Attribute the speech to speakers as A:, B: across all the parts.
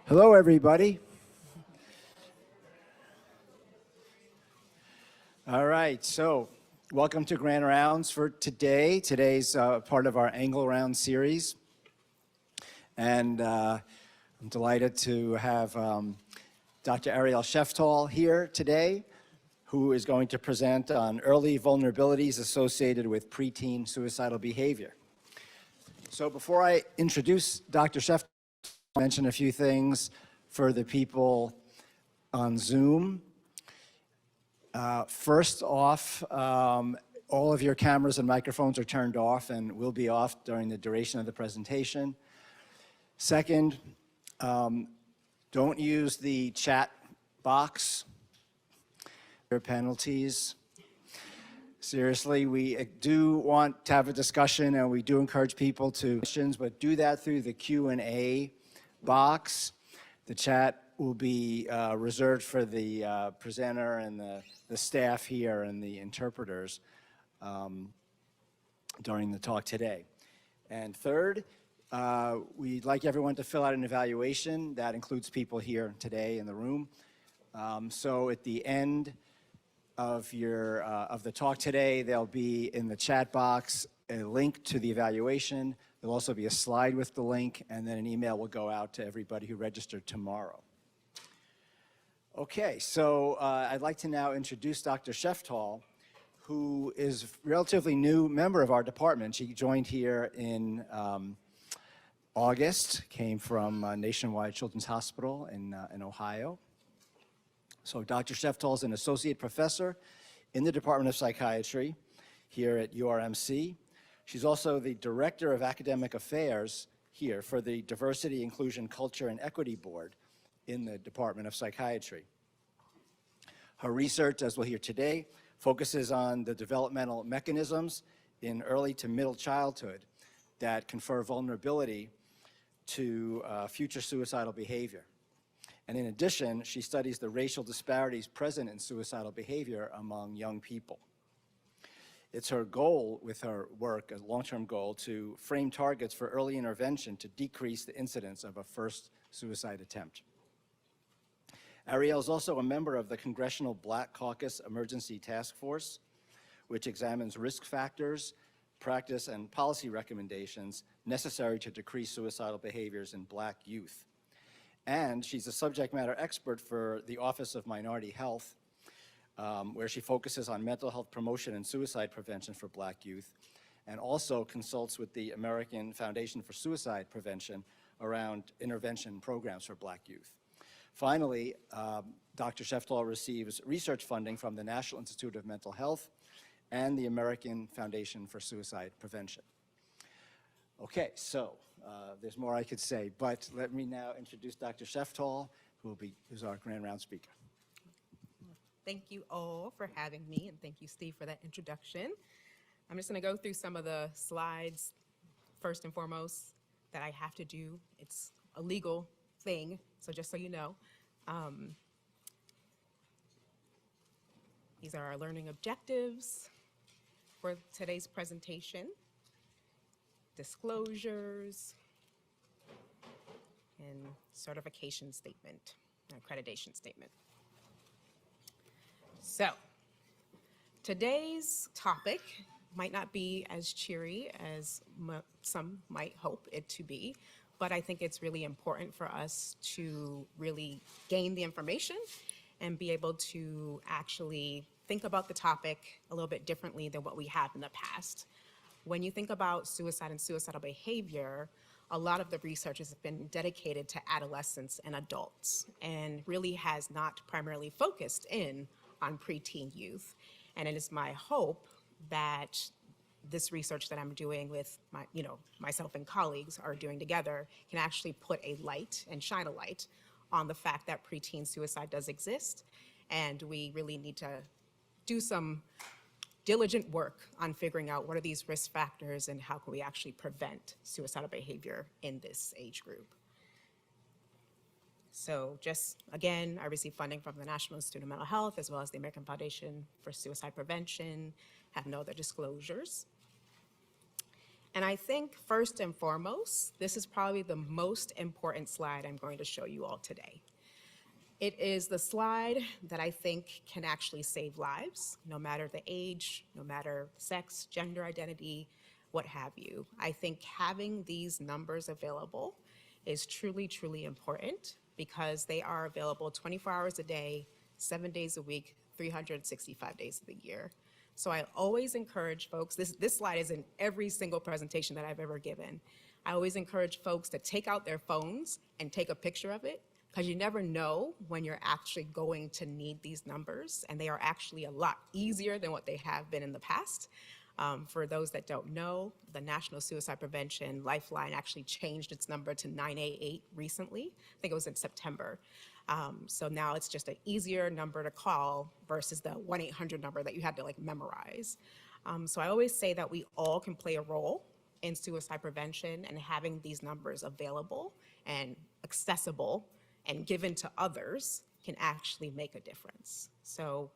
A: Hello, everybody. All right, so welcome to Grand Rounds for today. Today's part of our Engel Round series. And I'm delighted to have Dr. Ariel Sheftall here today, who is going to present on early vulnerabilities associated with preteen suicidal behavior. So before I introduce Dr. Sheftall, I'll mention a few things for the people on Zoom. First off, all of your cameras and microphones are turned off and will be off during the duration of the presentation. Second, don't use the chat box. There are penalties. Seriously, we do want to have a discussion and we do encourage people to questions, but do that through the Q&A box. The chat will be reserved for the presenter and the staff here and the interpreters during the talk today. And third, we'd like everyone to fill out an evaluation. That includes people here today in the room. So at the end of the talk today, there'll be in the chat box a link to the evaluation. There'll also be a slide with the link, and then an email will go out to everybody who registered tomorrow. Okay, so I'd like to now introduce Dr. Sheftall, who is a relatively new member of our department. She joined here in August, came from Nationwide Children's Hospital in Ohio. So Dr. Sheftall is an associate professor in the Department of Psychiatry here at URMC. She's also the director of academic affairs here for the Diversity, Inclusion, Culture, and Equity Board in the Department of Psychiatry. Her research, as we'll hear today, focuses on the developmental mechanisms in early to middle childhood that confer vulnerability to future suicidal behavior. And in addition, she studies the racial disparities present in suicidal behavior among young people. It's her goal with her work, a long-term goal, to frame targets for early intervention to decrease the incidence of a first suicide attempt. Arielle is also a member of the Congressional Black Caucus Emergency Task Force, which examines risk factors, practice, and policy recommendations necessary to decrease suicidal behaviors in Black youth. And she's a subject matter expert for the Office of Minority Health, where she focuses on mental health promotion and suicide prevention for Black youth, and also consults with the American Foundation for Suicide Prevention around intervention programs for Black youth. Finally, Dr. Sheftall receives research funding from the National Institute of Mental Health and the American Foundation for Suicide Prevention. Okay, so there's more I could say, but let me now introduce Dr. Sheftall, who's our Grand Round speaker.
B: Thank you all for having me, and thank you, Steve, for that introduction. I'm just going to go through some of the slides first and foremost that I have to do. It's a legal thing, so just so you know. These are our learning objectives for today's presentation. Disclosures, and certification statement, accreditation statement. So, today's topic might not be as cheery as some might hope it to be, but I think it's really important for us to really gain the information and be able to actually think about the topic a little bit differently than what we have in the past. When you think about suicide and suicidal behavior, a lot of the research has been dedicated to adolescents and adults and really has not primarily focused in on preteen youth. And it is my hope that this research that I'm doing with myself and colleagues are doing together can actually put a light and shine a light on the fact that preteen suicide does exist. And we really need to do some diligent work on figuring out what are these risk factors and how can we actually prevent suicidal behavior in this age group. So just, again, I receive funding from the National Institute of Mental Health as well as the American Foundation for Suicide Prevention, have no other disclosures. And I think first and foremost, this is probably the most important slide I'm going to show you all today. It is the slide that I think can actually save lives, no matter the age, no matter sex, gender identity, what have you. I think having these numbers available is truly, truly important because they are available 24 hours a day, 7 days a week, 365 days of the year. So I always encourage folks, this slide is in every single presentation that I've ever given. I always encourage folks to take out their phones and take a picture of it, because you never know when you're actually going to need these numbers, and they are actually a lot easier than what they have been in the past. For those that don't know, the National Suicide Prevention Lifeline actually changed its number to 988 recently. I think it was in September. So now it's just an easier number to call versus the 1-800 number that you had to like memorize. So I always say that we all can play a role in suicide prevention, and having these numbers available and accessible and given to others can actually make a difference. So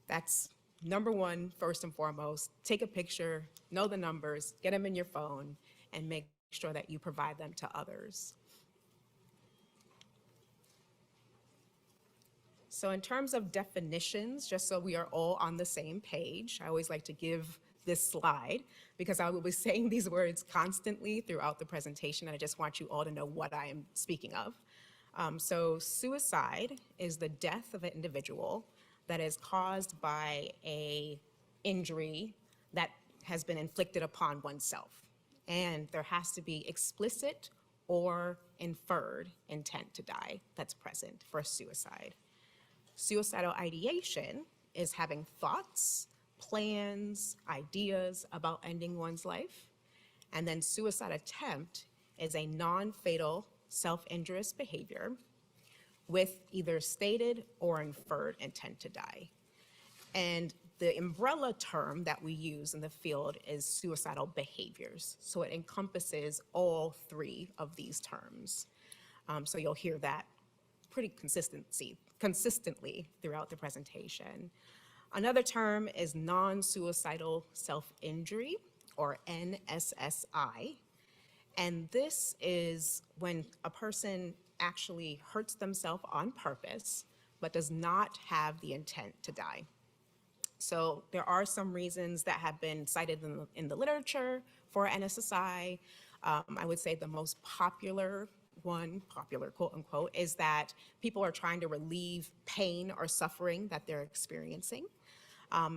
B: that's number one, first and foremost. Take a picture, know the numbers, get them in your phone, and make sure that you provide them to others. So in terms of definitions, just so we are all on the same page, I always like to give this slide because I will be saying these words constantly throughout the presentation, and I just want you all to know what I am speaking of. So suicide is the death of an individual that is caused by an injury that has been inflicted upon oneself. And there has to be explicit or inferred intent to die that's present for suicide. Suicidal ideation is having thoughts, plans, ideas about ending one's life. And then suicide attempt is a non-fatal self-injurious behavior with either stated or inferred intent to die. And the umbrella term that we use in the field is suicidal behaviors. So it encompasses all three of these terms. So you'll hear that pretty consistently throughout the presentation. Another term is non-suicidal self-injury, or NSSI. And this is when a person actually hurts themselves on purpose, but does not have the intent to die. So there are some reasons that have been cited in the literature for NSSI. I would say the most popular quote unquote, is that people are trying to relieve pain or suffering that they're experiencing.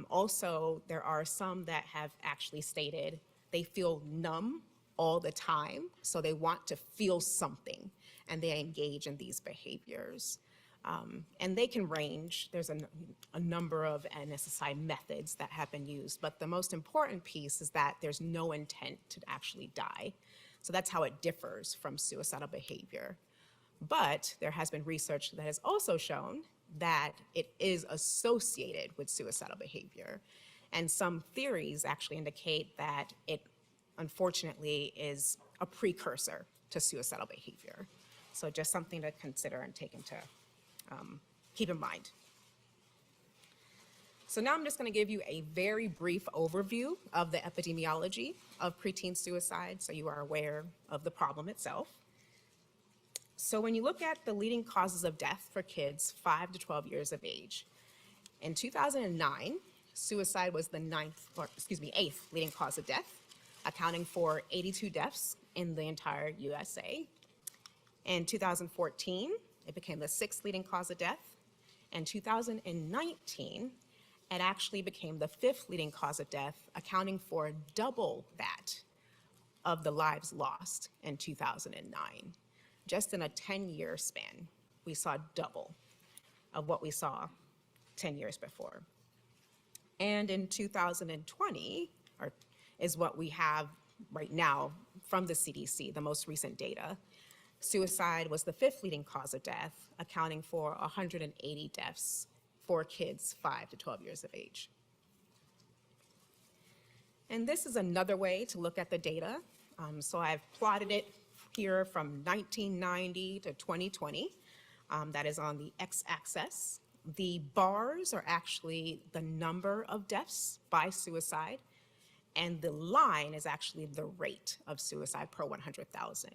B: Also, there are some that have actually stated they feel numb all the time, so they want to feel something, and they engage in these behaviors. And they can range. There's a number of NSSI methods that have been used, but the most important piece is that there's no intent to actually die. So that's how it differs from suicidal behavior. But there has been research that has also shown that it is associated with suicidal behavior. And some theories actually indicate that it unfortunately is a precursor to suicidal behavior. So just something to consider and keep in mind. So now I'm just going to give you a very brief overview of the epidemiology of preteen suicide, so you are aware of the problem itself. So when you look at the leading causes of death for kids 5 to 12 years of age, in 2009, suicide was the eighth leading cause of death, accounting for 82 deaths in the entire USA. In 2014, it became the 6th leading cause of death. In 2019, it actually became the 5th leading cause of death, accounting for double that of the lives lost in 2009. Just in a 10-year span, we saw double of what we saw 10 years before. And in 2020, is what we have right now from the CDC, the most recent data. Suicide was the 5th leading cause of death, accounting for 180 deaths for kids 5 to 12 years of age. And this is another way to look at the data. So I've plotted it here from 1990 to 2020. That is on the x-axis. The bars are actually the number of deaths by suicide, And the line is actually the rate of suicide per 100,000.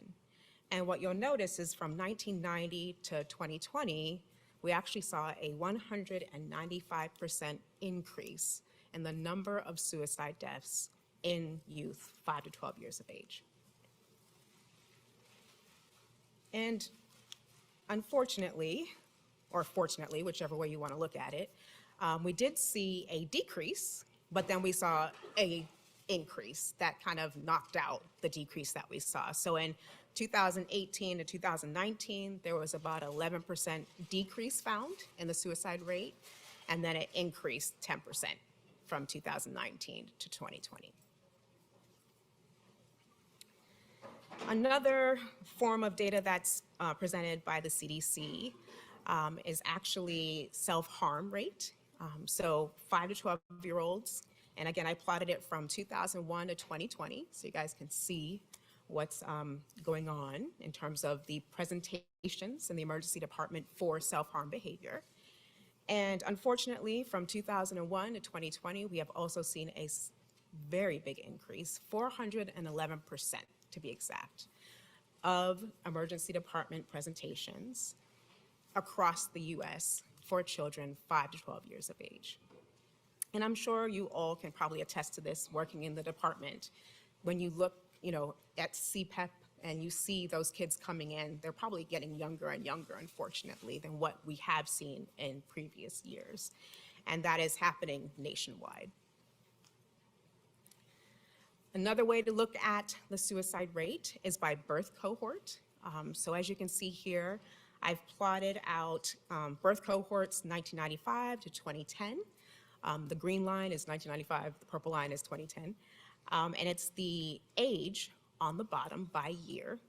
B: And what you'll notice is from 1990 to 2020, we actually saw a 195% increase in the number of suicide deaths in youth 5 to 12 years of age. And unfortunately, or fortunately, whichever way you want to look at it, we did see a decrease, but then we saw a increase that kind of knocked out the decrease that we saw. So in 2018 to 2019, there was about 11% decrease found in the suicide rate, and then it increased 10% from 2019 to 2020. Another form of data that's presented by the CDC is actually self-harm rate. So 5 to 12-year-olds, and again, I plotted it from 2001 to 2020, so you guys can see what's going on in terms of the presentations in the emergency department for self-harm behavior. And unfortunately, from 2001 to 2020, we have also seen a very big increase, 411% to be exact, of emergency department presentations across the US for children 5 to 12 years of age. And I'm sure you all can probably attest to this working in the department. When you look, at CPEP and you see those kids coming in, they're probably getting younger and younger, unfortunately, than what we have seen in previous years. And that is happening nationwide. Another way to look at the suicide rate is by birth cohort. So as you can see here, I've plotted out birth cohorts 1995 to 2010. The green line is 1995, the purple line is 2010. And it's the age on the bottom by year.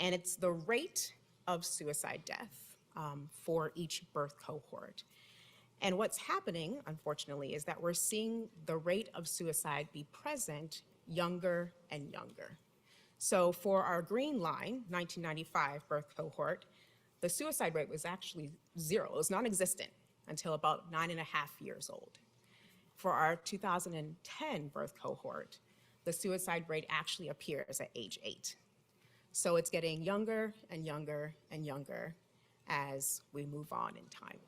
B: And it's the rate of suicide death for each birth cohort. And what's happening, unfortunately, is that we're seeing the rate of suicide be present younger and younger. So for our green line, 1995 birth cohort, the suicide rate was actually 0. It was non-existent until about 9.5 years old. For our 2010 birth cohort, the suicide rate actually appears at age 8. So it's getting younger and younger and younger as we move on in time.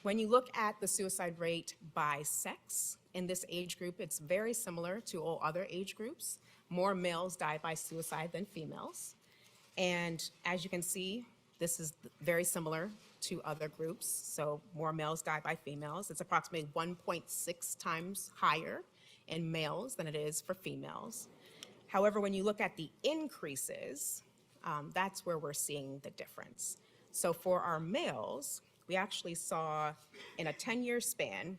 B: When you look at the suicide rate by sex in this age group, it's very similar to all other age groups. More males die by suicide than females. And as you can see, this is very similar to other groups. So more males die by females. It's approximately 1.6 times higher in males than it is for females. However, when you look at the increases, that's where we're seeing the difference. So for our males, we actually saw in a 10-year span,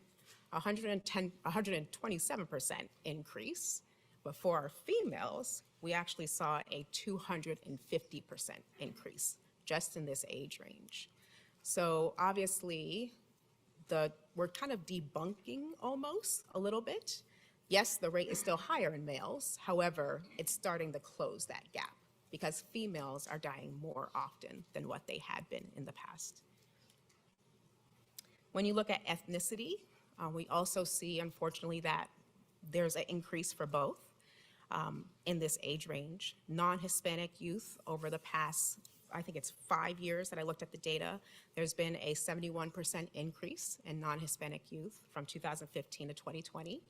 B: 127% increase. But for our females, we actually saw a 250% increase just in this age range. So obviously, we're kind of debunking almost a little bit. Yes, the rate is still higher in males. However, it's starting to close that gap because females are dying more often than what they had been in the past. When you look at ethnicity, we also see, unfortunately, that there's an increase for both in this age range. Non-Hispanic youth over the past, I think it's 5 years that I looked at the data, there's been a 71% increase in non-Hispanic youth from 2015 to 2020.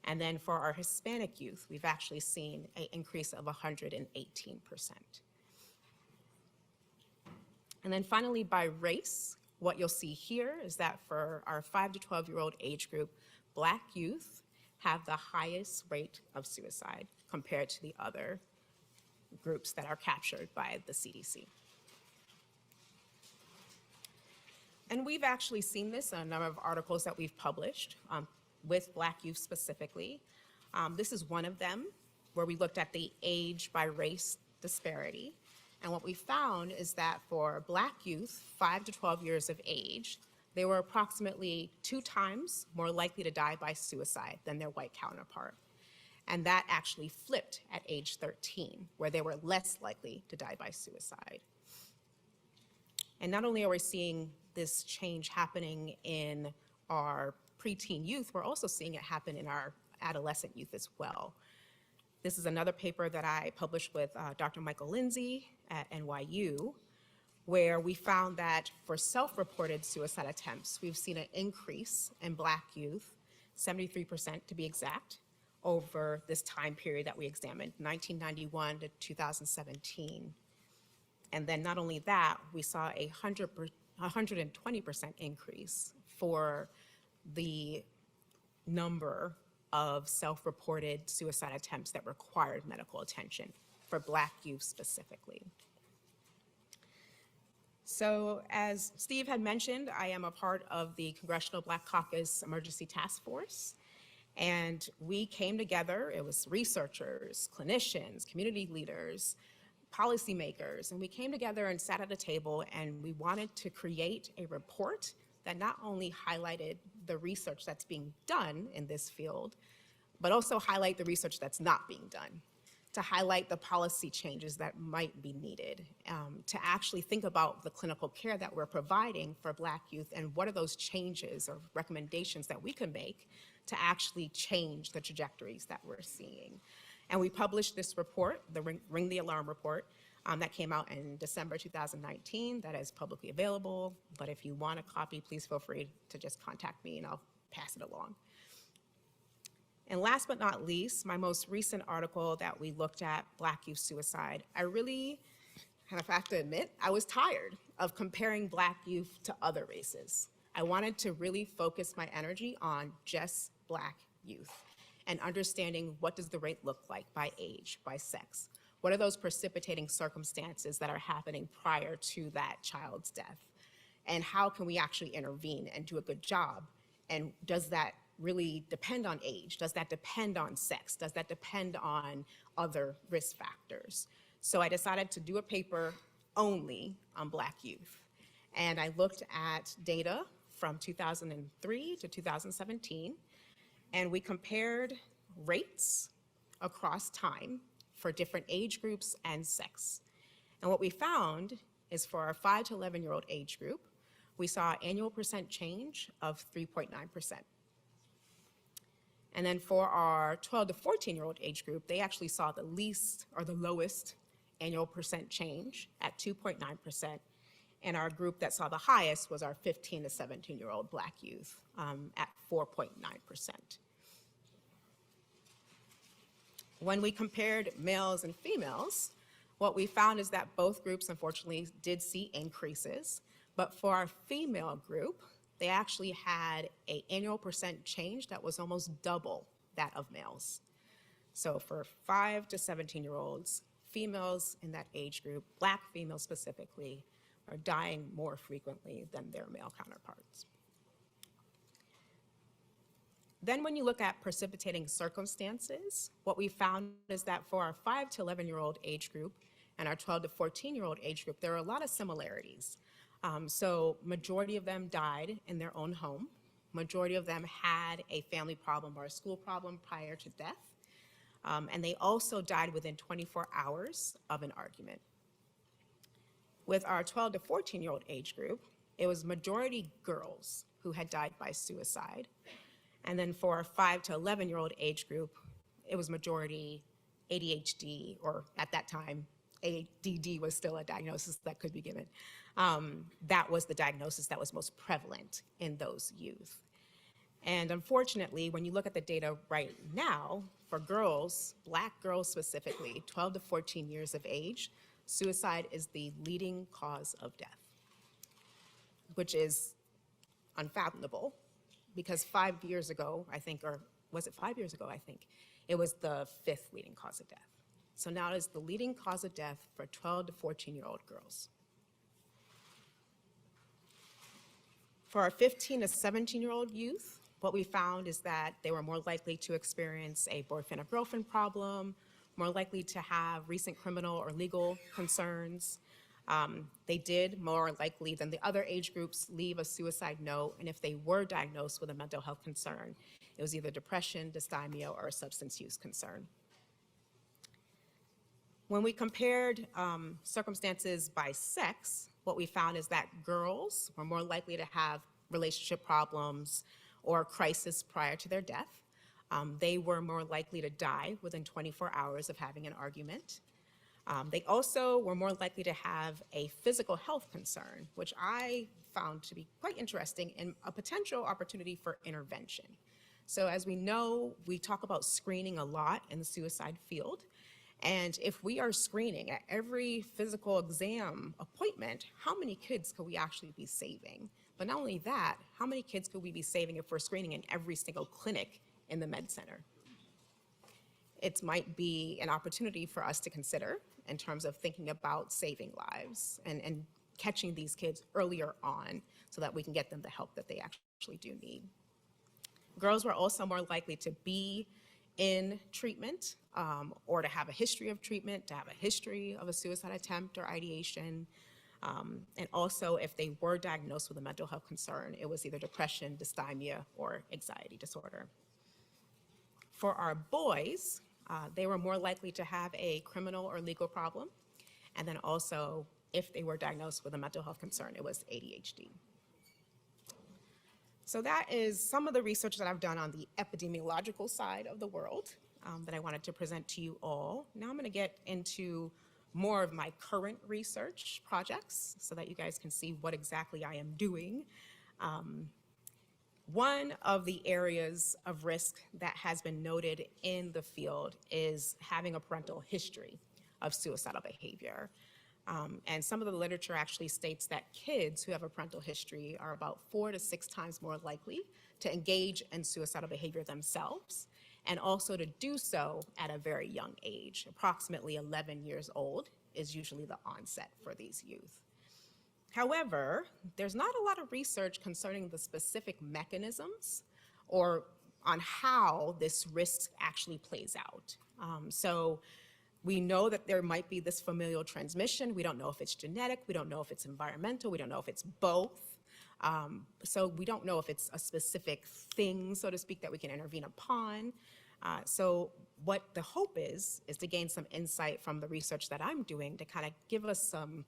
B: And then for our Hispanic youth, we've actually seen an increase of 118%. And then finally, by race, what you'll see here is that for our 5 to 12-year-old age group, Black youth have the highest rate of suicide compared to the other groups that are captured by the CDC. And we've actually seen this in a number of articles that we've published with Black youth specifically. This is one of them where we looked at the age by race disparity. And what we found is that for Black youth, 5 to 12 years of age, they were approximately 2 times more likely to die by suicide than their white counterpart. And that actually flipped at age 13, where they were less likely to die by suicide. And not only are we seeing this change happening in our preteen youth, we're also seeing it happen in our adolescent youth as well. This is another paper that I published with Dr. Michael Lindsay at NYU, where we found that for self-reported suicide attempts, we've seen an increase in Black youth, 73% to be exact, over this time period that we examined, 1991 to 2017. And then not only that, we saw a 120% increase for the number of self-reported suicide attempts that required medical attention for Black youth specifically. So as Steve had mentioned, I am a part of the Congressional Black Caucus Emergency Task Force. And we came together, it was researchers, clinicians, community leaders, policymakers, and we came together and sat at a table and we wanted to create a report that not only highlighted the research that's being done in this field, but also highlight the research that's not being done, to highlight the policy changes that might be needed, to actually think about the clinical care that we're providing for Black youth and what are those changes or recommendations that we can make to actually change the trajectories that we're seeing. And we published this report, the Ring the Alarm report, that came out in December 2019, that is publicly available. But if you want a copy, please feel free to just contact me and I'll pass it along. And last but not least, my most recent article that we looked at, Black youth suicide, I really kind of have to admit, I was tired of comparing Black youth to other races. I wanted to really focus my energy on just Black youth and understanding what does the rate look like by age, by sex. What are those precipitating circumstances that are happening prior to that child's death? And how can we actually intervene and do a good job? And does that really depend on age? Does that depend on sex? Does that depend on other risk factors? So I decided to do a paper only on Black youth. And I looked at data from 2003 to 2017, and we compared rates across time for different age groups and sex. And what we found is for our 5 to 11-year-old age group, we saw annual percent change of 3.9%. And then for our 12 to 14-year-old age group, they actually saw the least or the lowest annual percent change at 2.9%. And our group that saw the highest was our 15 to 17-year-old Black youth at 4.9%. When we compared males and females, what we found is that both groups, unfortunately, did see increases. But for our female group, they actually had an annual percent change that was almost double that of males. So for 5 to 17-year-olds, females in that age group, Black females specifically, are dying more frequently than their male counterparts. Then when you look at precipitating circumstances, what we found is that for our 5 to 11-year-old age group and our 12 to 14-year-old age group, there are a lot of similarities. So majority of them died in their own home. Majority of them had a family problem or a school problem prior to death. And they also died within 24 hours of an argument. With our 12 to 14-year-old age group, it was majority girls who had died by suicide. And then for our 5 to 11-year-old age group, it was majority ADHD, or at that time, ADD was still a diagnosis that could be given. That was the diagnosis that was most prevalent in those youth. And unfortunately, when you look at the data right now, for girls, Black girls specifically, 12 to 14 years of age, suicide is the leading cause of death, which is unfathomable, because 5 years ago, I think, or was it 5 years ago, I think, it was the 5th leading cause of death. So now it is the leading cause of death for 12 to 14-year-old girls. For our 15 to 17-year-old youth, what we found is that they were more likely to experience a boyfriend or girlfriend problem, more likely to have recent criminal or legal concerns. They did more likely than the other age groups leave a suicide note, and if they were diagnosed with a mental health concern, it was either depression, dysthymia, or a substance use concern. When we compared circumstances by sex, what we found is that girls were more likely to have relationship problems or crisis prior to their death. They were more likely to die within 24 hours of having an argument. They also were more likely to have a physical health concern, which I found to be quite interesting and a potential opportunity for intervention. So as we know, we talk about screening a lot in the suicide field. And if we are screening at every physical exam appointment, how many kids could we actually be saving? But not only that, how many kids could we be saving if we're screening in every single clinic in the med center? It might be an opportunity for us to consider in terms of thinking about saving lives and catching these kids earlier on so that we can get them the help that they actually do need. Girls were also more likely to be in treatment or to have a history of treatment, to have a history of a suicide attempt or ideation. And also, if they were diagnosed with a mental health concern, it was either depression, dysthymia, or anxiety disorder. For our boys, they were more likely to have a criminal or legal problem. And then also, if they were diagnosed with a mental health concern, it was ADHD. So that is some of the research that I've done on the epidemiological side of the world that I wanted to present to you all. Now I'm going to get into more of my current research projects so that you guys can see what exactly I am doing. One of the areas of risk that has been noted in the field is having a parental history of suicidal behavior. And some of the literature actually states that kids who have a parental history are about 4 to 6 times more likely to engage in suicidal behavior themselves, and also to do so at a very young age. Approximately 11 years old is usually the onset for these youth. However, there's not a lot of research concerning the specific mechanisms or on how this risk actually plays out. So we know that there might be this familial transmission. We don't know if it's genetic. We don't know if it's environmental. We don't know if it's both. So we don't know if it's a specific thing, so to speak, that we can intervene upon. So what the hope is to gain some insight from the research that I'm doing to kind of give us some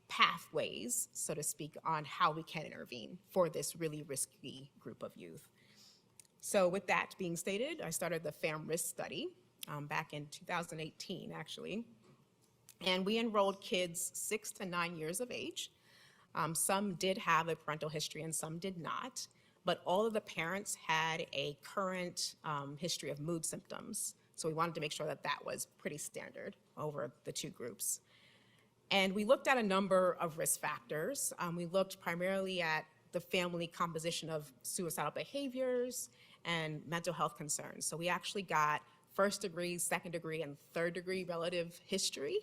B: pathways, so to speak, on how we can intervene for this really risky group of youth. So with that being stated, I started the FAM-RISK study back in 2018, actually. And we enrolled kids 6 to 9 years of age. Some did have a parental history and some did not, but all of the parents had a current history of mood symptoms. So we wanted to make sure that that was pretty standard over the 2 groups. And we looked at a number of risk factors. We looked primarily at the family composition of suicidal behaviors and mental health concerns. So we actually got 1st degree, 2nd degree, and 3rd degree relative history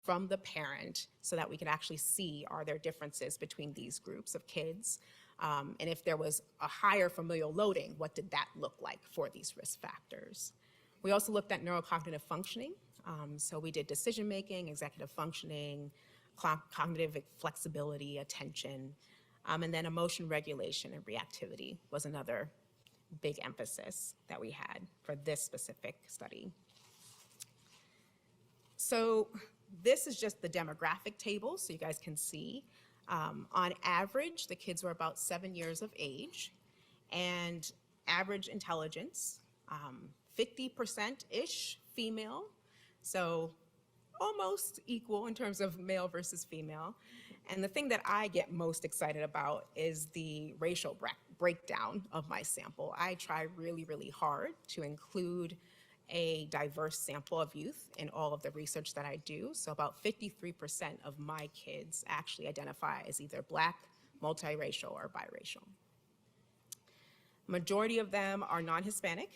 B: from the parent so that we can actually see, are there differences between these groups of kids? And if there was a higher familial loading, what did that look like for these risk factors? We also looked at neurocognitive functioning. So we did decision-making, executive functioning, cognitive flexibility, attention, and then emotion regulation and reactivity was another big emphasis that we had for this specific study. So this is just the demographic table, so you guys can see. On average, the kids were about 7 years of age, and average intelligence, 50%-ish female, so almost equal in terms of male versus female. And the thing that I get most excited about is the racial breakdown of my sample. I try really, really hard to include a diverse sample of youth in all of the research that I do. So about 53% of my kids actually identify as either Black, multiracial, or biracial. Majority of them are non-Hispanic,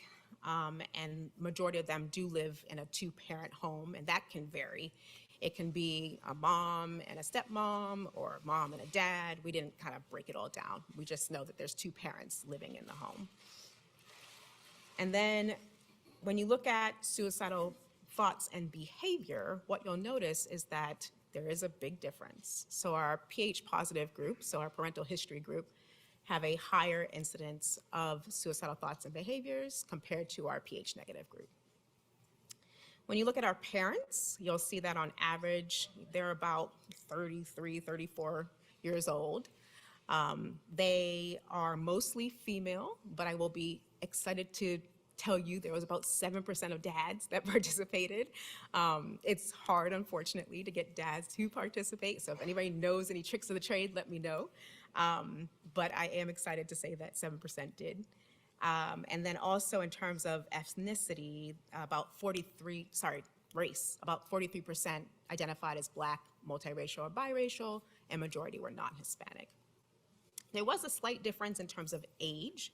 B: and majority of them do live in a 2-parent home, and that can vary. It can be a mom and a stepmom, or a mom and a dad. We didn't kind of break it all down. We just know that there's 2 parents living in the home. And then when you look at suicidal thoughts and behavior, what you'll notice is that there is a big difference. So our pH positive group, so our parental history group, have a higher incidence of suicidal thoughts and behaviors compared to our pH negative group. When you look at our parents, you'll see that on average, they're about 33, 34 years old. They are mostly female, but I will be excited to tell you there was about 7% of dads that participated. It's hard, unfortunately, to get dads to participate. So if anybody knows any tricks of the trade, let me know. But I am excited to say that 7% did. And then also in terms of ethnicity, race, about 43% identified as Black, multiracial, or biracial, and majority were non-Hispanic. There was a slight difference in terms of age.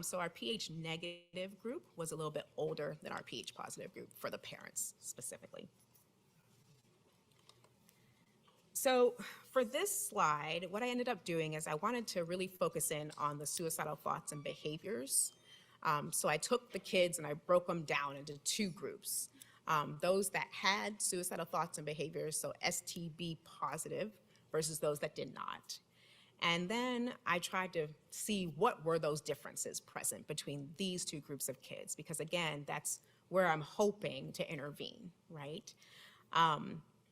B: So our pH negative group was a little bit older than our pH positive group for the parents specifically. So for this slide, what I ended up doing is I wanted to really focus in on the suicidal thoughts and behaviors. So I took the kids and I broke them down into two groups. Those that had suicidal thoughts and behaviors, so STB positive, versus those that did not. And then I tried to see what were those differences present between these two groups of kids, because again, that's where I'm hoping to intervene, right?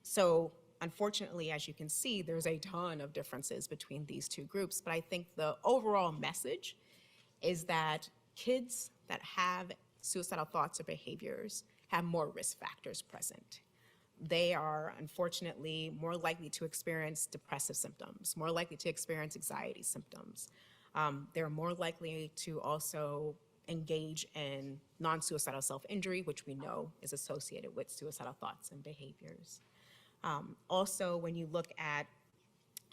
B: So unfortunately, as you can see, there's a ton of differences between these two groups, but I think the overall message is that kids that have suicidal thoughts or behaviors have more risk factors present. They are unfortunately more likely to experience depressive symptoms, more likely to experience anxiety symptoms. They're more likely to also engage in non-suicidal self-injury, which we know is associated with suicidal thoughts and behaviors. Also, when you look at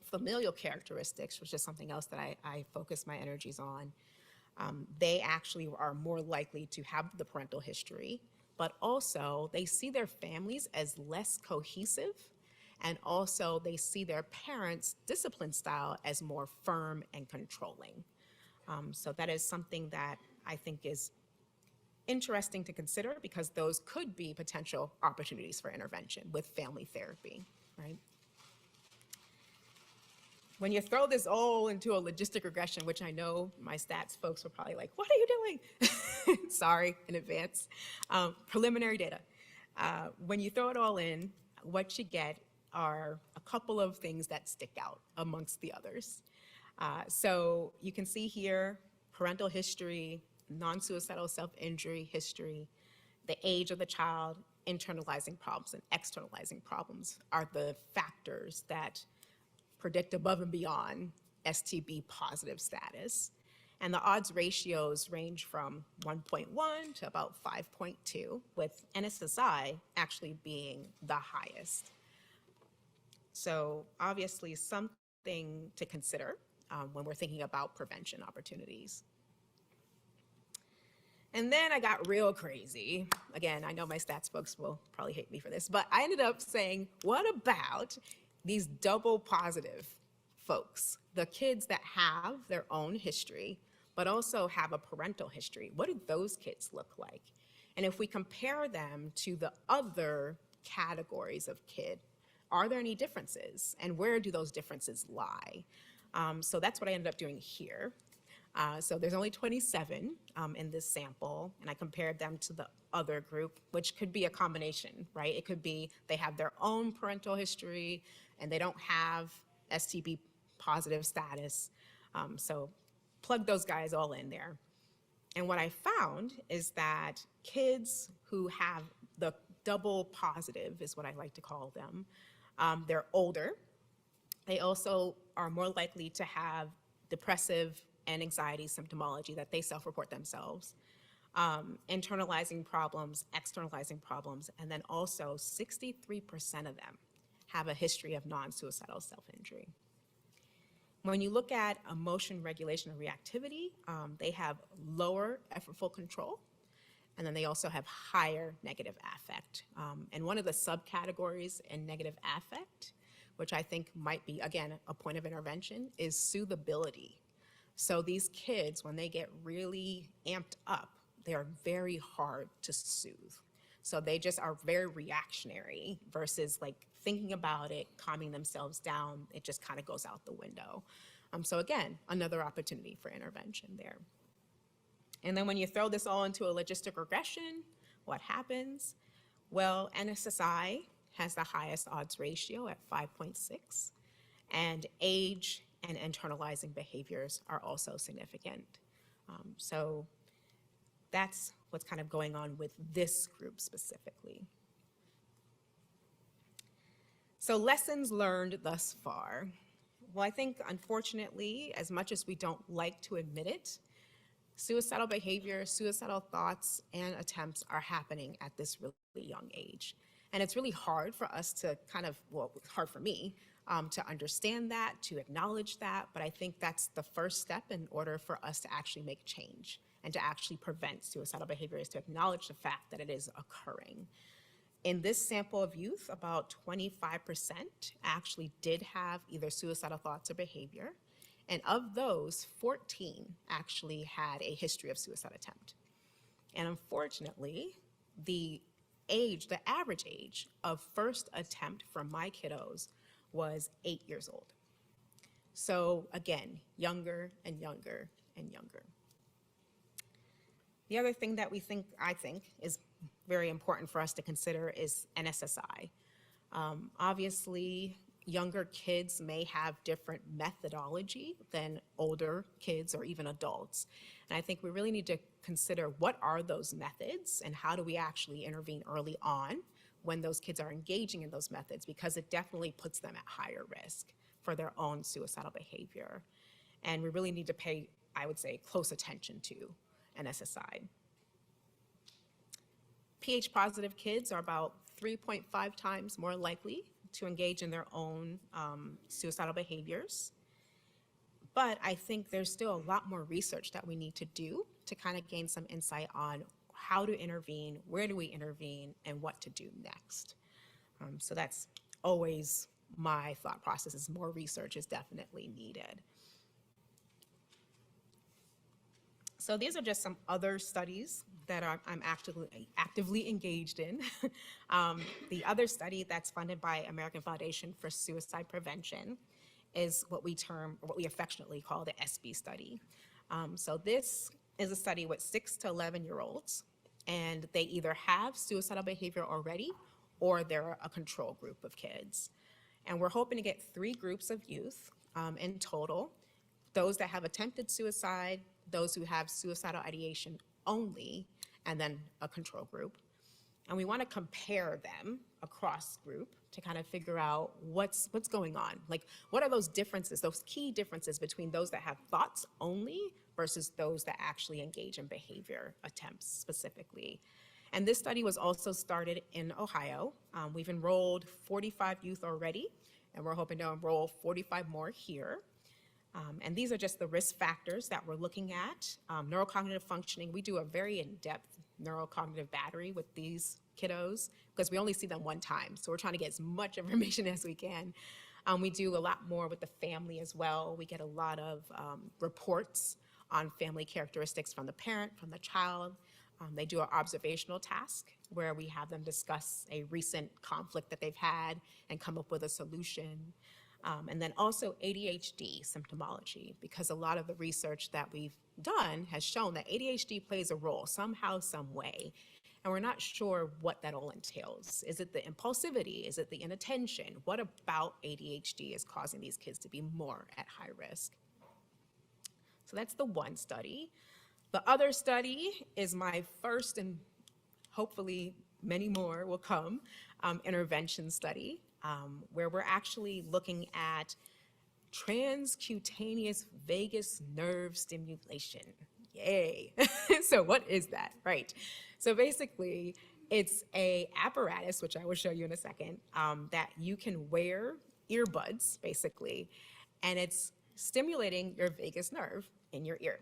B: familial characteristics, which is something else that I focus my energies on, they actually are more likely to have the parental history, but also they see their families as less cohesive, and also they see their parents' discipline style as more firm and controlling. So that is something that I think is interesting to consider, because those could be potential opportunities for intervention with family therapy, right? When you throw this all into a logistic regression, which I know my stats folks were probably like, what are you doing? Sorry in advance. Preliminary data. When you throw it all in, what you get are a couple of things that stick out amongst the others. So you can see here, parental history, non-suicidal self-injury history, the age of the child, internalizing problems and externalizing problems are the factors that predict above and beyond STB positive status. And the odds ratios range from 1.1 to about 5.2, with NSSI actually being the highest. So obviously something to consider when we're thinking about prevention opportunities. And then I got real crazy. Again, I know my stats folks will probably hate me for this, but I ended up saying, what about these double positive folks, the kids that have their own history, but also have a parental history? What do those kids look like? And if we compare them to the other categories of kid, are there any differences? And where do those differences lie? So that's what I ended up doing here. So there's only 27 in this sample, and I compared them to the other group, which could be a combination, right? It could be they have their own parental history and they don't have STB positive status. So plug those guys all in there. And what I found is that kids who have the double positive, is what I like to call them, they're older. They also are more likely to have depressive and anxiety symptomology that they self-report themselves, internalizing problems, externalizing problems, and then also 63% of them have a history of non-suicidal self-injury. When you look at emotion regulation and reactivity, they have lower effortful control, and then they also have higher negative affect. And one of the subcategories in negative affect, which I think might be, again, a point of intervention, is soothability. So these kids, when they get really amped up, they are very hard to soothe. So they just are very reactionary versus like thinking about it, calming themselves down. It just kind of goes out the window. So again, another opportunity for intervention there. And then when you throw this all into a logistic regression, what happens? Well, NSSI has the highest odds ratio at 5.6, and age and internalizing behaviors are also significant. So that's what's kind of going on with this group specifically. So lessons learned thus far. Well, I think, unfortunately, as much as we don't like to admit it, suicidal behavior, suicidal thoughts, and attempts are happening at this really young age. And it's really hard for us to kind of, well, hard for me to understand that, to acknowledge that, but I think that's the first step in order for us to actually make change and to actually prevent suicidal behavior, is to acknowledge the fact that it is occurring. In this sample of youth, about 25% actually did have either suicidal thoughts or behavior. And of those, 14 actually had a history of suicide attempt. And unfortunately, the average age of first attempt for my kiddos was 8 years old. So again, younger and younger and younger. The other thing that I think is very important for us to consider is NSSI. Obviously, younger kids may have different methodology than older kids or even adults. And I think we really need to consider what are those methods and how do we actually intervene early on when those kids are engaging in those methods, because it definitely puts them at higher risk for their own suicidal behavior. And we really need to pay, I would say, close attention to NSSI. pH positive kids are about 3.5 times more likely to engage in their own suicidal behaviors. But I think there's still a lot more research that we need to do to kind of gain some insight on how to intervene, where do we intervene, and what to do next. So that's always my thought process, is more research is definitely needed. So these are just some other studies that I'm actively engaged in. The other study that's funded by American Foundation for Suicide Prevention is what we affectionately call the SB study. So this is a study with 6 to 11-year-olds, and they either have suicidal behavior already or they're a control group of kids. And we're hoping to get 3 groups of youth in total: those that have attempted suicide, those who have suicidal ideation only, and then a control group. And we want to compare them across group to kind of figure out what's going on. Like, what are those differences, those key differences between those that have thoughts only versus those that actually engage in behavior attempts specifically. And this study was also started in Ohio. We've enrolled 45 youth already, and we're hoping to enroll 45 more here. And these are just the risk factors that we're looking at. Neurocognitive functioning, we do a very in-depth neurocognitive battery with these kiddos because we only see them one time. So we're trying to get as much information as we can. We do a lot more with the family as well. We get a lot of reports on family characteristics from the parent, from the child. They do an observational task where we have them discuss a recent conflict that they've had and come up with a solution. And then also ADHD symptomology, because a lot of the research that we've done has shown that ADHD plays a role somehow, some way, and we're not sure what that all entails. Is it the impulsivity? Is it the inattention? What about ADHD is causing these kids to be more at high risk? So that's the one study. The other study is my first, and hopefully many more will come, intervention study. Where we're actually looking at transcutaneous vagus nerve stimulation. Yay. So what is that, right? So basically, it's an apparatus, which I will show you in a second, that you can wear earbuds, basically, and it's stimulating your vagus nerve in your ear.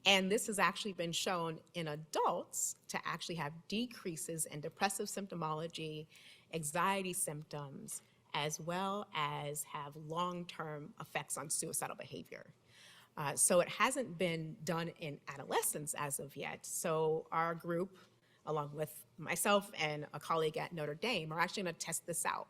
B: And this has actually been shown in adults to actually have decreases in depressive symptomology, anxiety symptoms, as well as have long-term effects on suicidal behavior. So it hasn't been done in adolescents as of yet. So our group, along with myself and a colleague at Notre Dame, are actually going to test this out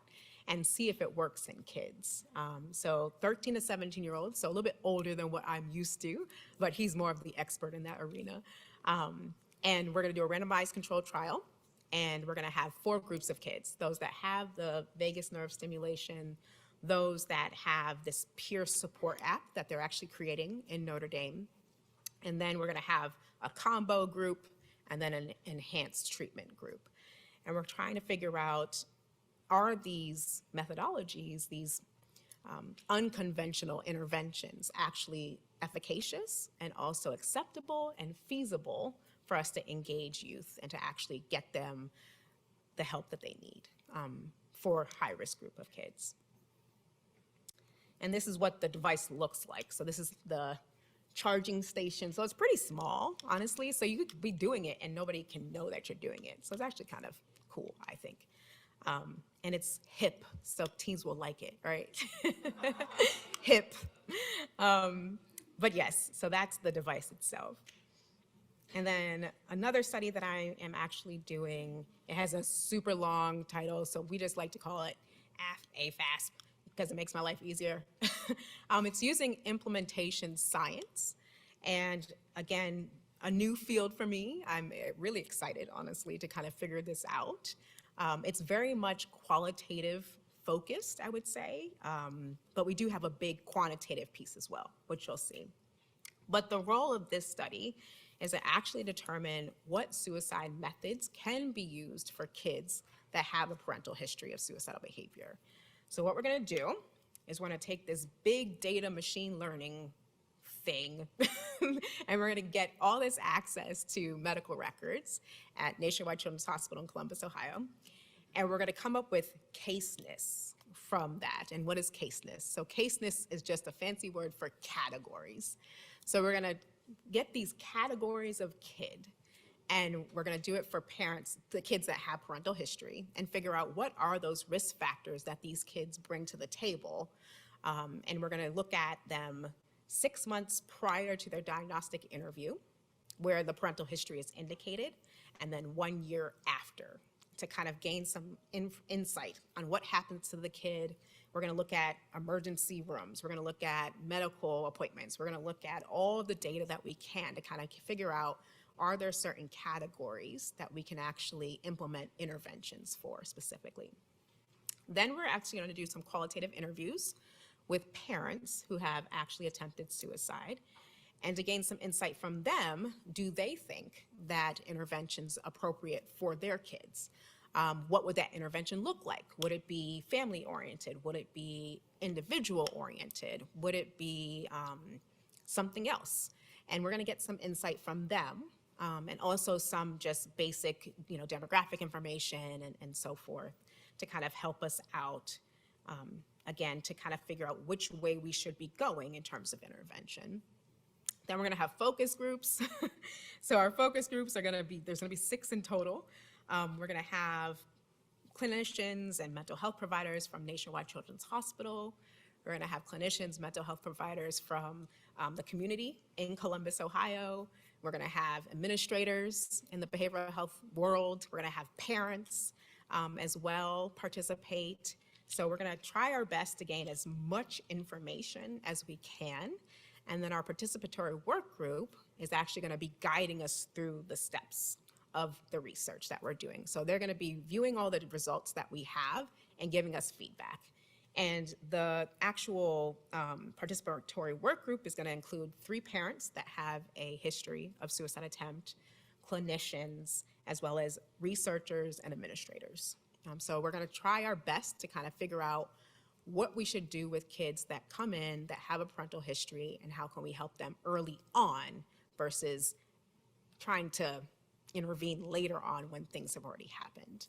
B: and see if it works in kids. So 13 to 17-year-olds, so a little bit older than what I'm used to, but he's more of the expert in that arena. And we're going to do a randomized controlled trial. And we're going to have 4 groups of kids: those that have the vagus nerve stimulation, those that have this peer support app that they're actually creating in Notre Dame. And then we're going to have a combo group and then an enhanced treatment group. And we're trying to figure out, are these methodologies, these unconventional interventions actually efficacious and also acceptable and feasible for us to engage youth and to actually get them the help that they need for a high-risk group of kids. And this is what the device looks like. So this is the charging station. So it's pretty small, honestly. So you could be doing it and nobody can know that you're doing it. So it's actually kind of cool, I think. And it's hip, so teens will like it, right? Hip. But yes, so that's the device itself. And then another study that I am actually doing, it has a super long title, so we just like to call it AFASP because it makes my life easier. It's using implementation science. And again, a new field for me. I'm really excited, honestly, to kind of figure this out. It's very much qualitative focused, I would say, but we do have a big quantitative piece as well, which you'll see. But the role of this study is to actually determine what suicide methods can be used for kids that have a parental history of suicidal behavior. So what we're going to do is we're going to take this big data machine learning thing and we're going to get all this access to medical records at Nationwide Children's Hospital in Columbus, Ohio. And we're going to come up with caseness from that. And what is caseness? So caseness is just a fancy word for categories. So we're going to get these categories of kid, and we're going to do it for parents, the kids that have parental history, and figure out what are those risk factors that these kids bring to the table. And we're going to look at them 6 months prior to their diagnostic interview, where the parental history is indicated, and then 1 year after, to kind of gain some insight on what happens to the kid. We're going to look at emergency rooms. We're going to look at medical appointments. We're going to look at all the data that we can to kind of figure out, are there certain categories that we can actually implement interventions for specifically. Then we're actually going to do some qualitative interviews with parents who have actually attempted suicide. And to gain some insight from them, do they think that intervention's appropriate for their kids? What would that intervention look like? Would it be family-oriented? Would it be individual-oriented? Would it be something else? And we're going to get some insight from them, and also some just basic, demographic information and so forth to kind of help us out, again, to kind of figure out which way we should be going in terms of intervention. Then we're going to have focus groups. So our focus groups are going to be, there's going to be 6 in total. We're going to have clinicians and mental health providers from Nationwide Children's Hospital. We're going to have clinicians, mental health providers from the community in Columbus, Ohio. We're going to have administrators in the behavioral health world. We're going to have parents as well participate. So we're going to try our best to gain as much information as we can. And then our participatory work group is actually going to be guiding us through the steps of the research that we're doing. So they're going to be viewing all the results that we have and giving us feedback. And the actual participatory work group is going to include 3 parents that have a history of suicide attempt, clinicians, as well as researchers and administrators. So we're going to try our best to kind of figure out what we should do with kids that come in that have a parental history and how can we help them early on versus trying to intervene later on when things have already happened.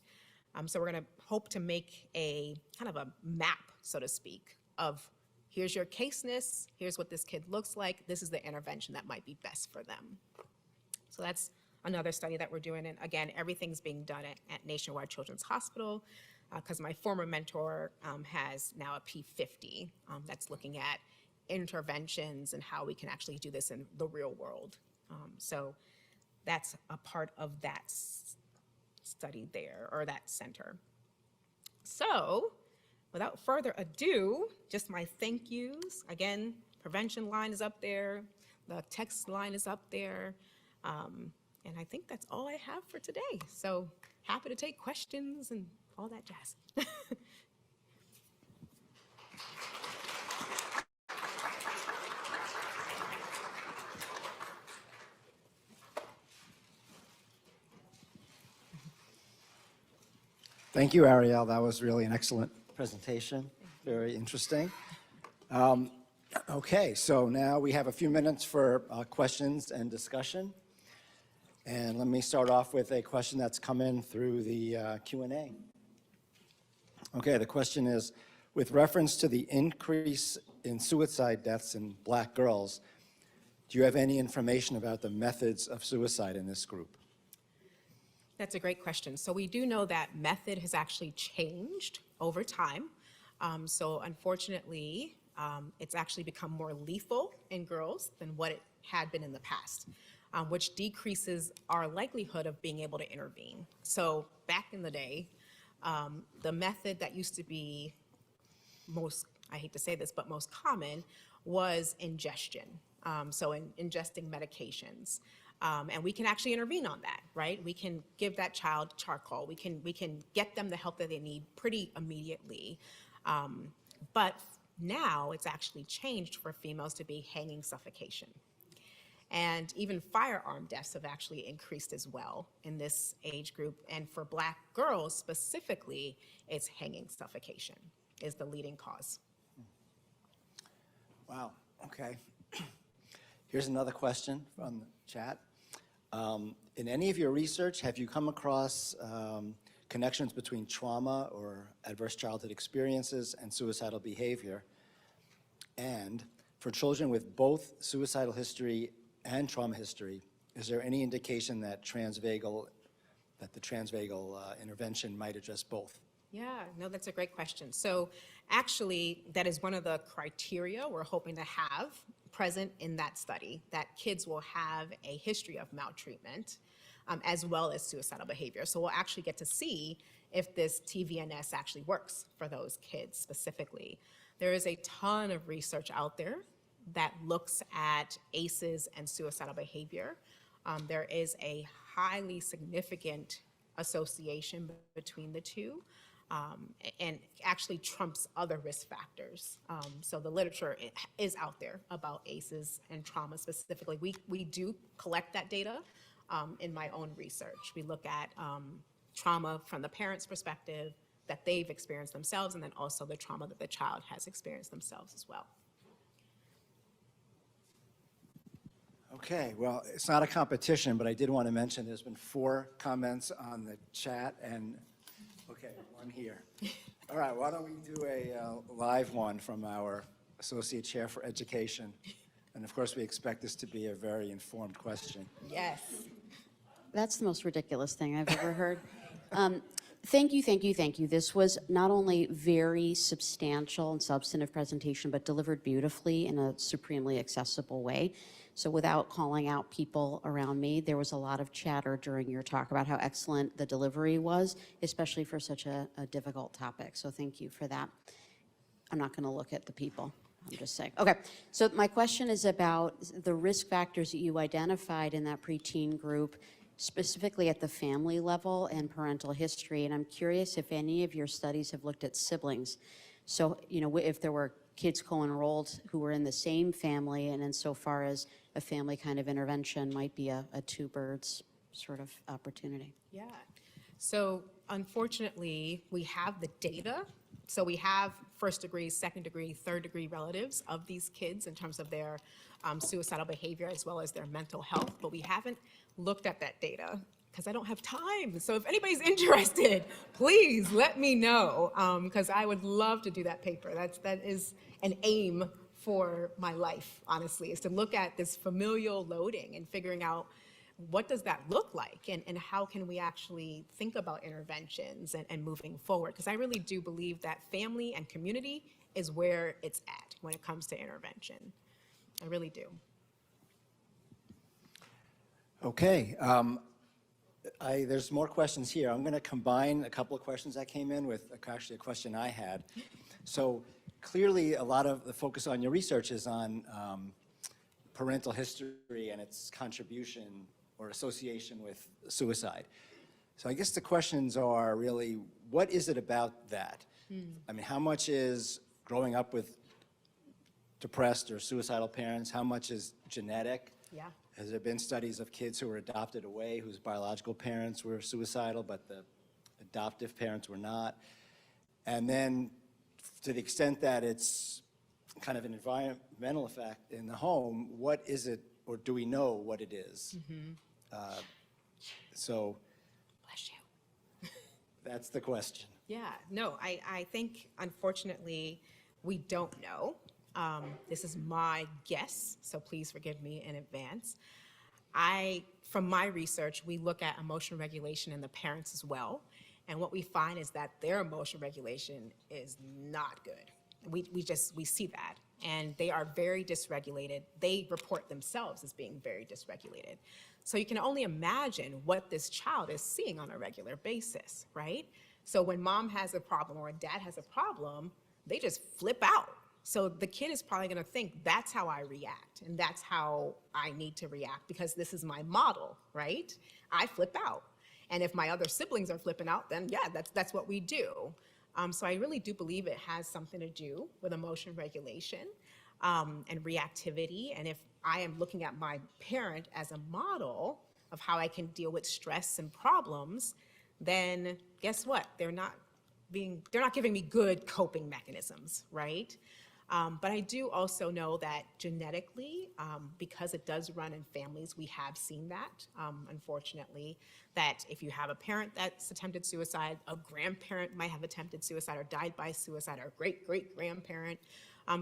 B: So we're going to hope to make a kind of a map, so to speak, of here's your caseness, here's what this kid looks like, this is the intervention that might be best for them. So that's another study that we're doing. And again, everything's being done at Nationwide Children's Hospital because my former mentor has now a P50 that's looking at interventions and how we can actually do this in the real world. So that's a part of that study there, or that center. So without further ado, just my thank yous. Again, prevention line is up there. The text line is up there. And I think that's all I have for today. So happy to take questions and all that jazz.
A: Thank you, Arielle. That was really an excellent presentation. Very interesting. Okay, so now we have a few minutes for questions and discussion. And let me start off with a question that's come in through the Q&A. Okay, the question is, with reference to the increase in suicide deaths in Black girls, do you have any information about the methods of suicide in this group?
B: That's a great question. So we do know that method has actually changed over time. So unfortunately, it's actually become more lethal in girls than what it had been in the past, which decreases our likelihood of being able to intervene. So back in the day, the method that used to be most, I hate to say this, but most common was ingestion. So ingesting medications. And we can actually intervene on that, right? We can give that child charcoal. We can get them the help that they need pretty immediately. But now it's actually changed for females to be hanging suffocation. And even firearm deaths have actually increased as well in this age group. And for Black girls specifically, it's hanging suffocation is the leading cause.
A: Wow, okay. Here's another question from the chat. In any of your research, have you come across connections between trauma or adverse childhood experiences and suicidal behavior? And for children with both suicidal history and trauma history, is there any indication that the transvagal intervention might address both?
B: Yeah, no, that's a great question. So actually, that is one of the criteria we're hoping to have present in that study, that kids will have a history of maltreatment as well as suicidal behavior. So we'll actually get to see if this TVNS actually works for those kids specifically. There is a ton of research out there that looks at ACEs and suicidal behavior. There is a highly significant association between the two. And actually trumps other risk factors. So the literature is out there about ACEs and trauma specifically. We do collect that data in my own research. We look at trauma from the parent's perspective that they've experienced themselves, and then also the trauma that the child has experienced themselves as well.
A: Okay, well, it's not a competition, but I did want to mention there's been 4 comments on the chat, and okay, one here. All right, why don't we do a live one from our Associate Chair for Education? And of course, we expect this to be a very informed question.
B: Yes.
C: That's the most ridiculous thing I've ever heard. Thank you, thank you, thank you. This was not only very substantial and substantive presentation, but delivered beautifully in a supremely accessible way. So without calling out people around me, there was a lot of chatter during your talk about how excellent the delivery was, especially for such a difficult topic. So thank you for that. I'm not going to look at the people. I'm just saying. Okay, so my question is about the risk factors that you identified in that preteen group, specifically at the family level and parental history. And I'm curious if any of your studies have looked at siblings. So, you know, if there were kids co-enrolled who were in the same family, and insofar as a family kind of intervention might be a 2 birds sort of opportunity.
B: Yeah. So unfortunately, we have the data. So we have 1st degree, 2nd degree, 3rd degree relatives of these kids in terms of their suicidal behavior as well as their mental health, but we haven't looked at that data because I don't have time. So if anybody's interested, please let me know, because I would love to do that paper. That is an aim for my life, honestly, is to look at this familial loading and figuring out what does that look like, and how can we actually think about interventions and moving forward? Because I really do believe that family and community is where it's at when it comes to intervention. I really do.
A: Okay, there's more questions here. I'm going to combine a couple of questions that came in with actually a question I had. So clearly a lot of the focus on your research is on parental history and its contribution or association with suicide. So I guess the questions are really, what is it about that? I mean, how much is growing up with depressed or suicidal parents? How much is genetic?
B: Yeah.
A: Has there been studies of kids who were adopted away whose biological parents were suicidal, but the adoptive parents were not. And then to the extent that it's kind of an environmental effect in the home, what is it, or do we know what it is? So
B: Bless you.
A: that's the question.
B: Yeah, no, I think unfortunately we don't know. This is my guess, so please forgive me in advance. From my research, we look at emotion regulation in the parents as well. And what we find is that their emotion regulation is not good. We see that. And they are very dysregulated. They report themselves as being very dysregulated. So you can only imagine what this child is seeing on a regular basis, right? So when mom has a problem or dad has a problem, they just flip out. So the kid is probably gonna think that's how I react and that's how I need to react because this is my model, right? I flip out. And if my other siblings are flipping out, then yeah, that's what we do. So I really do believe it has something to do with emotion regulation and reactivity. And if I am looking at my parent as a model of how I can deal with stress and problems, then guess what? They're not giving me good coping mechanisms, right? But I do also know that genetically, because it does run in families, we have seen that, unfortunately, that if you have a parent that's attempted suicide, a grandparent might have attempted suicide or died by suicide, or a great-great-grandparent.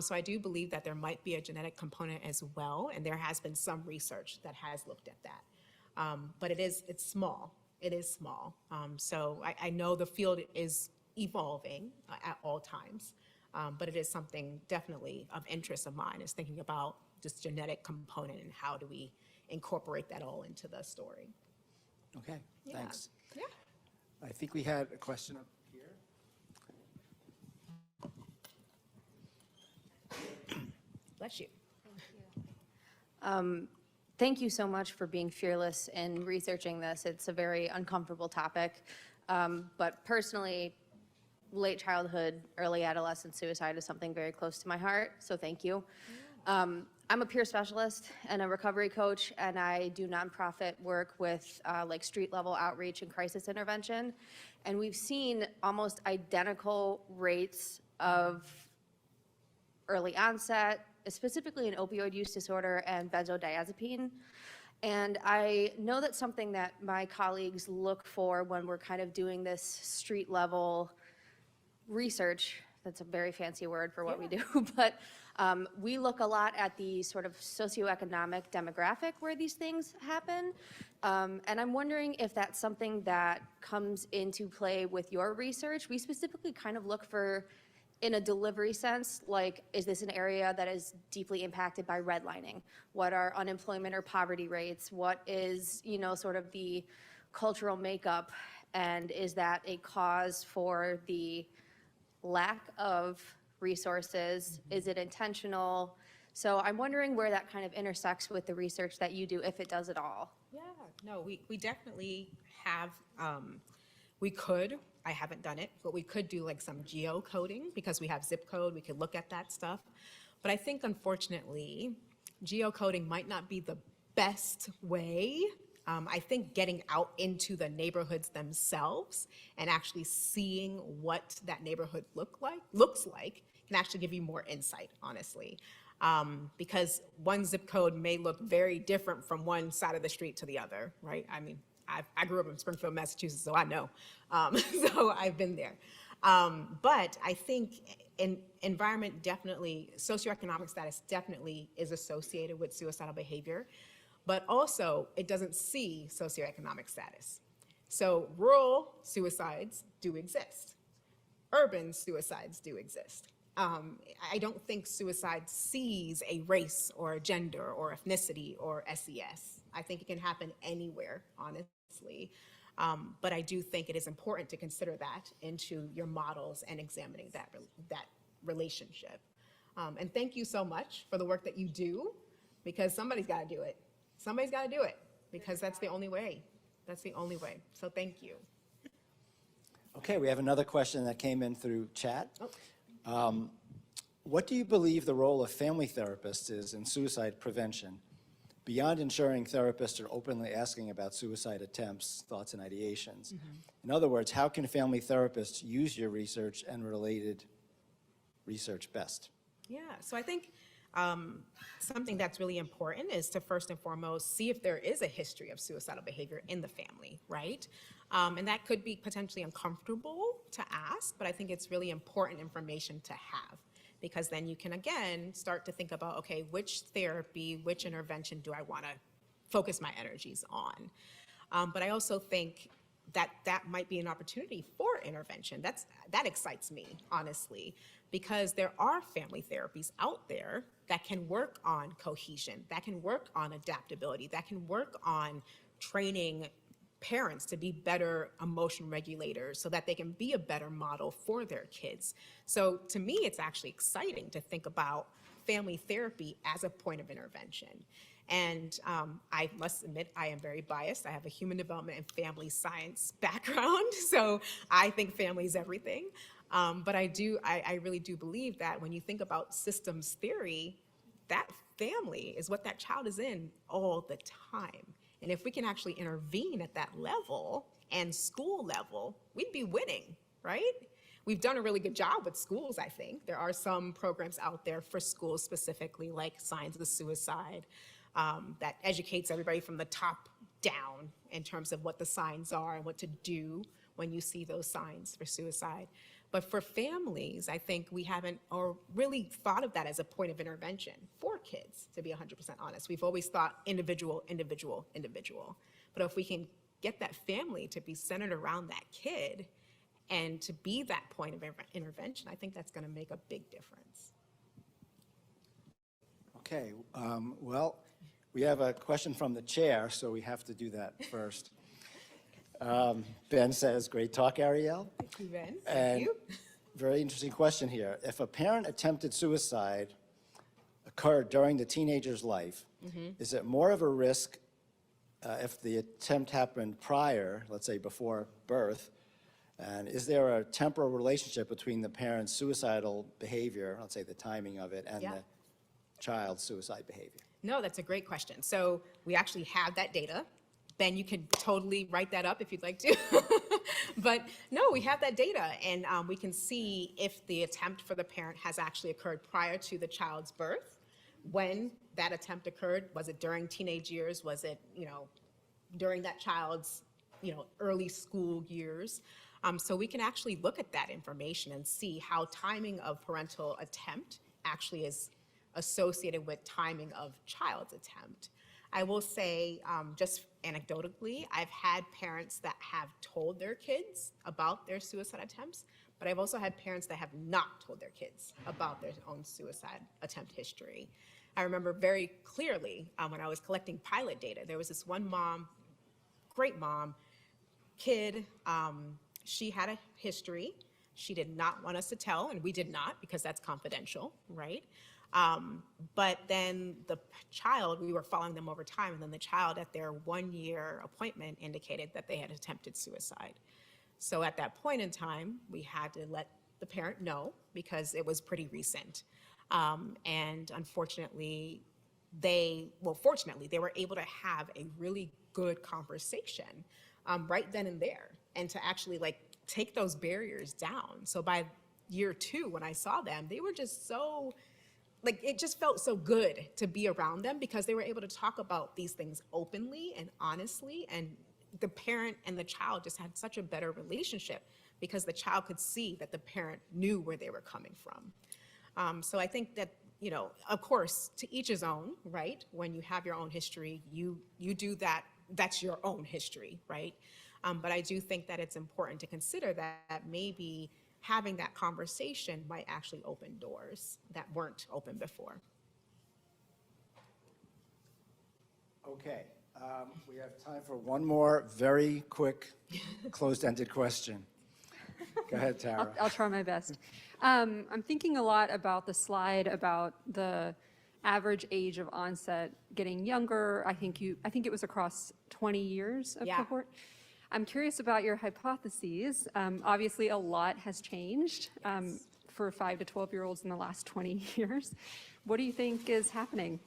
B: So I do believe that there might be a genetic component as well, and there has been some research that has looked at that. But it's small. It is small. So I know the field is evolving at all times. But it is something definitely of interest of mine, is thinking about this genetic component and how do we incorporate that all into the story.
A: Okay,
B: Yeah.
A: thanks.
B: Yeah.
A: I think we had a question up here.
B: Bless you.
D: Thank you so much for being fearless in researching this. It's a very uncomfortable topic. But personally, late childhood, early adolescent suicide is something very close to my heart, so thank you. I'm a peer specialist and a recovery coach, and I do nonprofit work with like street level outreach and crisis intervention. And we've seen almost identical rates of early onset, specifically in opioid use disorder and benzodiazepine. And I know that's something that my colleagues look for when we're kind of doing this street level research. That's a very fancy word for what we do, but we look a lot at the sort of socioeconomic demographic where these things happen. And I'm wondering if that's something that comes into play with your research. We specifically kind of look for, in a delivery sense, like, is this an area that is deeply impacted by redlining? What are unemployment or poverty rates? What is, you know, sort of the cultural makeup? And is that a cause for the lack of resources? Is it intentional? So I'm wondering where that kind of intersects with the research that you do, if it does at all.
B: Yeah, no, we definitely have, I haven't done it, but we could do like some geocoding because we have zip code, we could look at that stuff. But I think unfortunately, geocoding might not be the best way. I think getting out into the neighborhoods themselves and actually seeing what that neighborhood looks like can actually give you more insight, honestly. Because one zip code may look very different from one side of the street to the other, right? I mean, I grew up in Springfield, Massachusetts, so I know. So I've been there. But I think environment definitely, socioeconomic status definitely is associated with suicidal behavior. But also, it doesn't see socioeconomic status. So rural suicides do exist. Urban suicides do exist. I don't think suicide sees a race or a gender or ethnicity or SES. I think it can happen anywhere, honestly. But I do think it is important to consider that into your models and examining that relationship. And thank you so much for the work that you do, because somebody's got to do it. Somebody's got to do it, because that's the only way. That's the only way. So thank you.
A: Okay, we have another question that came in through chat. What do you believe the role of family therapists is in suicide prevention, beyond ensuring therapists are openly asking about suicide attempts, thoughts, and ideations. In other words, how can family therapists use your research and related research best?
B: Yeah, so I think something that's really important is to first and foremost see if there is a history of suicidal behavior in the family, right? And that could be potentially uncomfortable to ask, but I think it's really important information to have, because then you can, again, start to think about, okay, which therapy, which intervention do I want to focus my energies on? But I also think that that might be an opportunity for intervention. That excites me, honestly, because there are family therapies out there that can work on cohesion, that can work on adaptability, that can work on training parents to be better emotion regulators so that they can be a better model for their kids. So to me, it's actually exciting to think about family therapy as a point of intervention. And I must admit, I am very biased. I have a human development and family science background, so I think family is everything. But I really do believe that when you think about systems theory, that family is what that child is in all the time. And if we can actually intervene at that level and school level, we'd be winning, right? We've done a really good job with schools, I think. There are some programs out there for schools specifically, like Signs of Suicide, that educates everybody from the top down in terms of what the signs are and what to do when you see those signs for suicide. But for families, I think we haven't or really thought of that as a point of intervention for kids, to be 100% honest. We've always thought individual, individual, individual. But if we can get that family to be centered around that kid and to be that point of intervention, I think that's going to make a big difference.
A: Okay, well, we have a question from the chair, so we have to do that first. Ben says, great talk, Ariel.
B: Thank you, Ben.
A: And
B: Thank you.
A: very interesting question here. If a parent attempted suicide occurred during the teenager's life, is it more of a risk if the attempt happened prior, let's say before birth? And is there a temporal relationship between the parent's suicidal behavior, let's say the timing of it, and
B: Yeah.
A: the child's suicide behavior?
B: No, that's a great question. So we actually have that data. Ben, you can totally write that up if you'd like to. But no, we have that data, and we can see if the attempt for the parent has actually occurred prior to the child's birth. When that attempt occurred, was it during teenage years? Was it, during that child's, early school years? So we can actually look at that information and see how timing of parental attempt actually is associated with timing of child's attempt. I will say, just anecdotally, I've had parents that have told their kids about their suicide attempts, but I've also had parents that have not told their kids about their own suicide attempt history. I remember very clearly when I was collecting pilot data, there was this one mom, great mom, kid, she had a history. She did not want us to tell, and we did not because that's confidential, right? But then the child, we were following them over time, and then the child at their 1-year appointment indicated that they had attempted suicide. So at that point in time, we had to let the parent know because it was pretty recent. And unfortunately, fortunately, they were able to have a really good conversation right then and there, and to actually take those barriers down. So by year 2, when I saw them, they were just so, it just felt so good to be around them because they were able to talk about these things openly and honestly, and the parent and the child just had such a better relationship because the child could see that the parent knew where they were coming from. So I think that, of course, to each his own, right? When you have your own history, you do that, that's your own history, right? But I do think that it's important to consider that maybe having that conversation might actually open doors that weren't open before.
A: Okay, we have time for one more very quick closed-ended question. Go ahead, Tara.
E: I'll try my best. I'm thinking a lot about the slide about the average age of onset getting younger. I think it was across 20 years of cohort. I'm curious about your hypotheses. Obviously, a lot has changed for 5 to 12-year-olds in the last 20 years. What do you think is happening?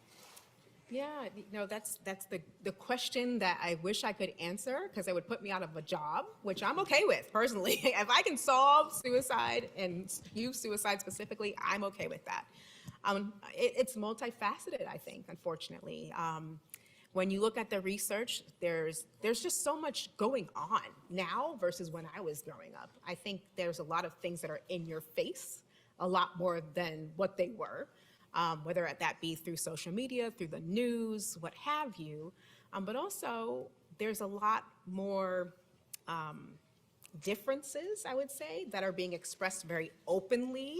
B: Yeah, no, that's the question that I wish I could answer, because it would put me out of a job, which I'm okay with personally. If I can solve suicide and youth suicide specifically, I'm okay with that. It's multifaceted, I think, unfortunately. When you look at the research, there's just so much going on now versus when I was growing up. I think there's a lot of things that are in your face, a lot more than what they were. Whether that be through social media, through the news, what have you. But also, there's a lot more differences, I would say, that are being expressed very openly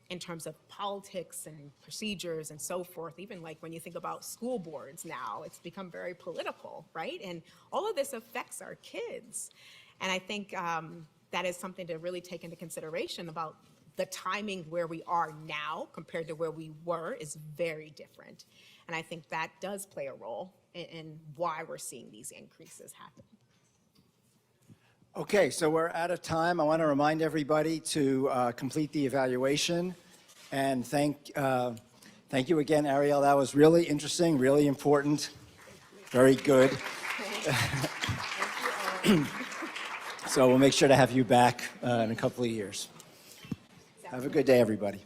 B: in terms of politics and procedures and so forth. Even like when you think about school boards now, it's become very political, right? And all of this affects our kids. And I think that is something to really take into consideration about the timing where we are now compared to where we were is very different. And I think that does play a role in why we're seeing these increases happen.
A: Okay, so we're out of time. I want to remind everybody to complete the evaluation. And thank you again, Ariel. That was really interesting, really important, very good. So we'll make sure to have you back in a couple of years. Have a good day, everybody.